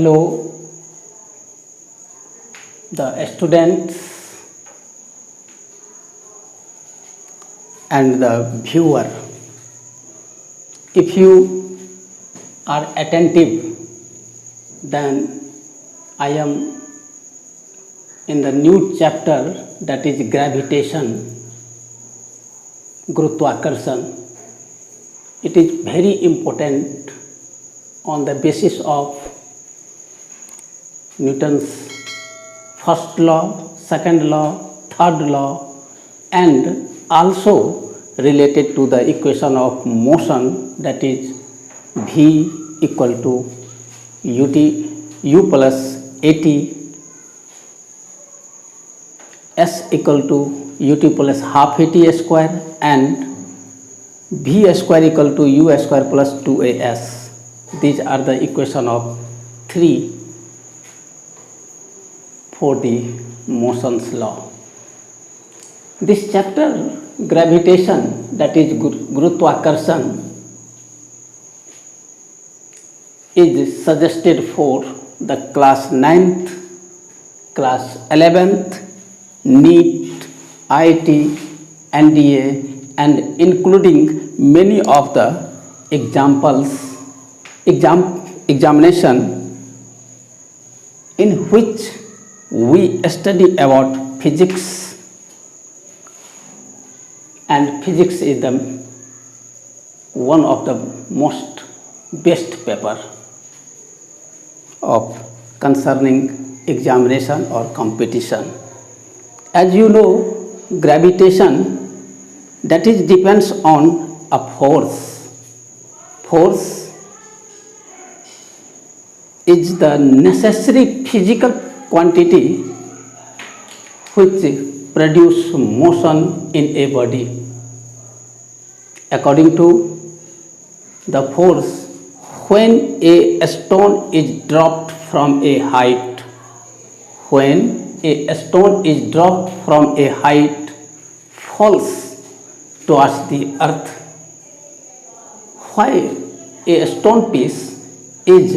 Hello, the students and the viewer. If you are attentive, then I am in the new chapter, that is gravitation, Gurutwakarshan. It is very important on the basis of Newton's first law, second law, third law, and also related to the equation of motion, that is V equal to u plus at, s equal to ut plus half at square, and v square equal to u square plus 2as. These are the equation of 3 for the motion's law. This chapter, gravitation, that is Gurutwakarshan, is suggested for the class 9th, class 11th, NEET, IIT, NDA, and including many of the examination in which we study about physics, and physics is the one of the most best paper of concerning examination or competition. As you know, gravitation, that is depends on a force. Force is the necessary physical quantity which produce motion in a body. According to the force, when a stone is dropped from a height, falls towards the earth, why a stone piece is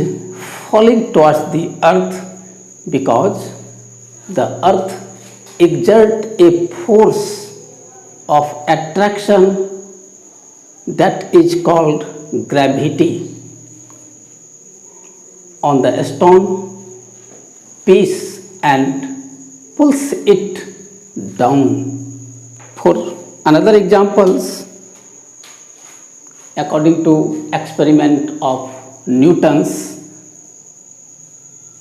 falling towards the earth? Because the earth exerts a force of attraction that is called gravity on the stone piece and pulls it down. For another examples, according to experiment of Newton's,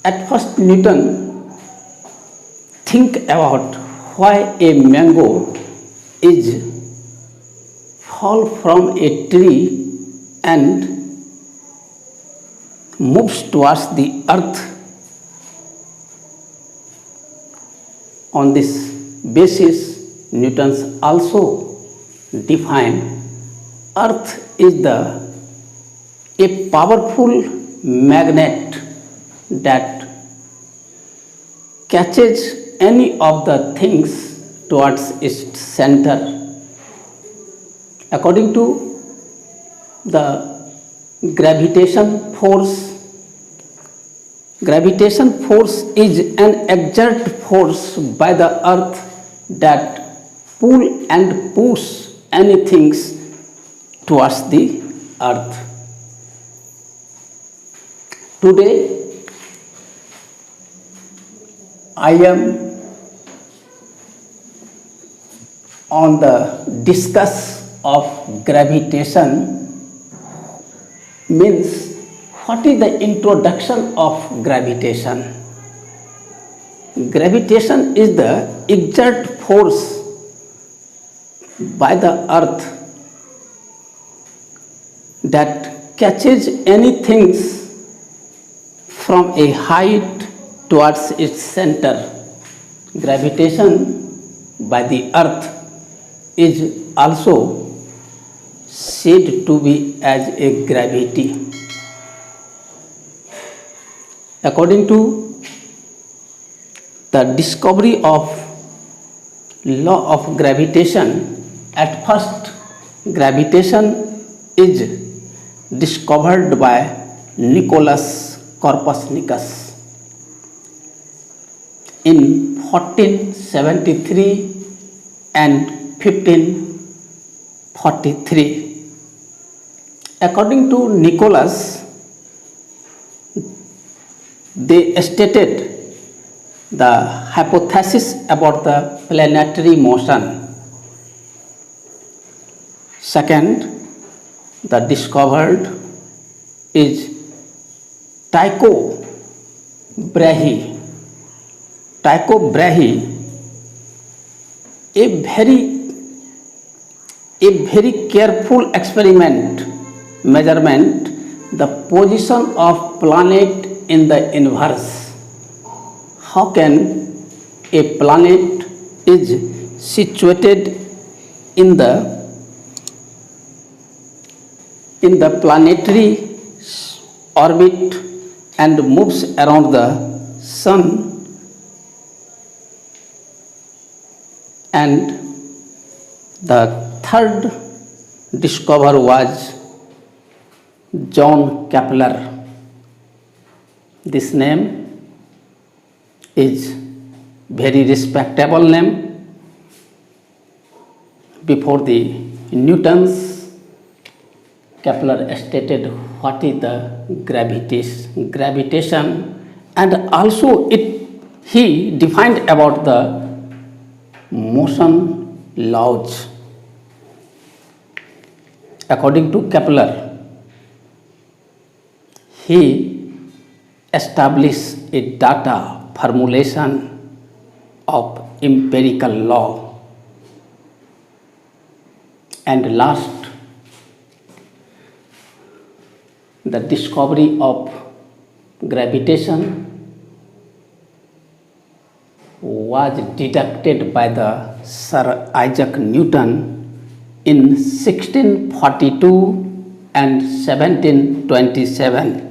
at first Newton think about why a mango is fall from a tree and moves towards the earth. On this basis, Newton also defined earth is a powerful magnet that catches any of the things towards its center. According to the gravitation force is an exert force by the earth that pull and push anything towards the earth. Today I am on the discuss of gravitation, means what is the introduction of gravitation? Gravitation is the exert force by the earth that catches anything from a height towards its center. Gravitation by the earth is also said to be as a gravity. According to the discovery of law of gravitation, at first gravitation is discovered by Nicholas Copernicus in 1473 and 1543. According to Nicholas, they stated the hypothesis about the planetary motion. Second, the discovered is Tycho Brahe. Tycho Brahe, a very careful experiment measurement the position of planet in the universe. How can a planet is situated in the planetary orbit and moves around the sun, and the third discoverer was John Kepler. This name is very respectable name. Before the Newton's, Kepler stated what is the gravitation, and also he defined about the motion laws. According to Kepler, he established a data formulation of empirical law, and last, the discovery of gravitation was deducted by the Sir Isaac Newton in 1642 and 1727.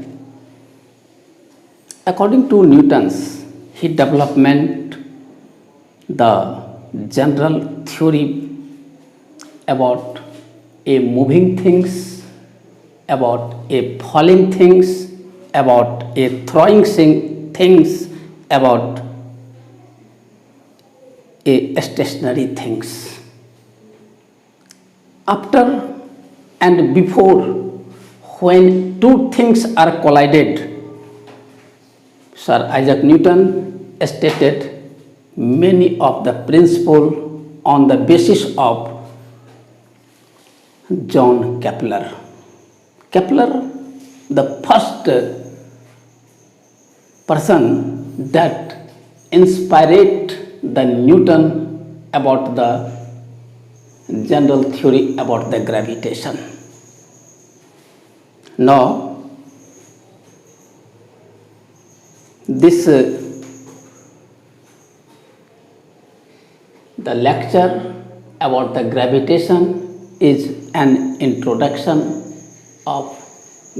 According to Newton's, he developed the general theory about a moving things, about a falling things, about a throwing things, about a stationary things. After and before, when two things are collided, Sir Isaac Newton stated many of the principles on the basis of John Kepler. Kepler, the first person that inspired the Newton about the general theory about the gravitation. Now, this the lecture about the gravitation is an introduction of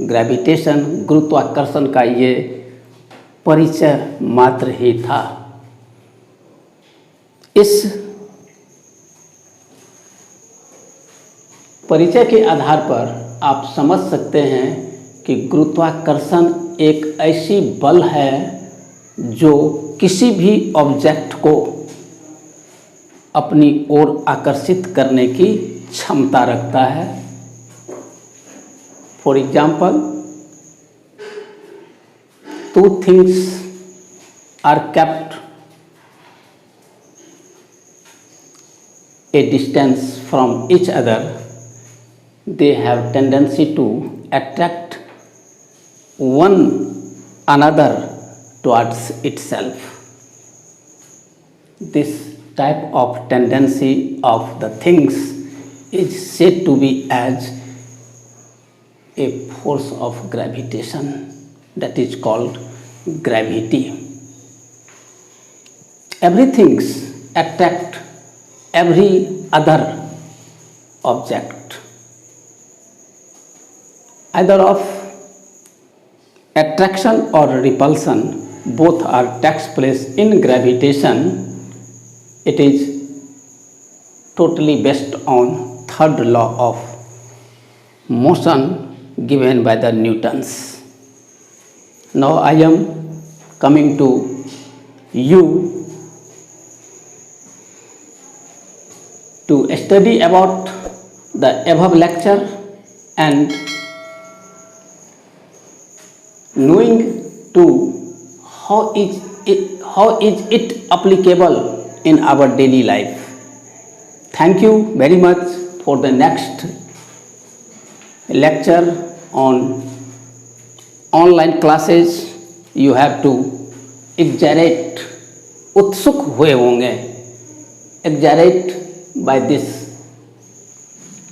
gravitation. गुरुत्वाकर्षण का ये परिचय मात्र ही था. इस परिचय के आधार पर आप समझ सकते हैं कि गुरुत्वाकर्षण एक ऐसी बल है जो किसी भी ऑब्जेक्ट को अपनी ओर आकर्षित करने की क्षमता रखता है. For example, two things are kept a distance from each other, they have tendency to attract one another towards itself. This type of tendency of the things is said to be as a force of gravitation, that is called gravity. Everything attract every other object, either of attraction or repulsion. Both are takes place in gravitation. It is totally based on third law of motion given by the Newtons. Now I am coming to you to study about the above lecture and knowing to how is it applicable in our daily life. Thank you very much. For the next lecture on online classes you have to exaggerate, उत्सुक हुए होंगे, exaggerate by this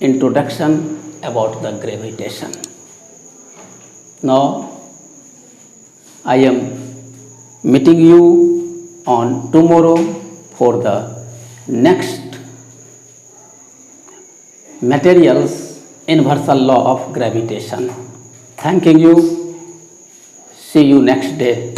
introduction about the gravitation. Now I am meeting you on tomorrow for the next materials universal law of gravitation. Thanking you. See you next day.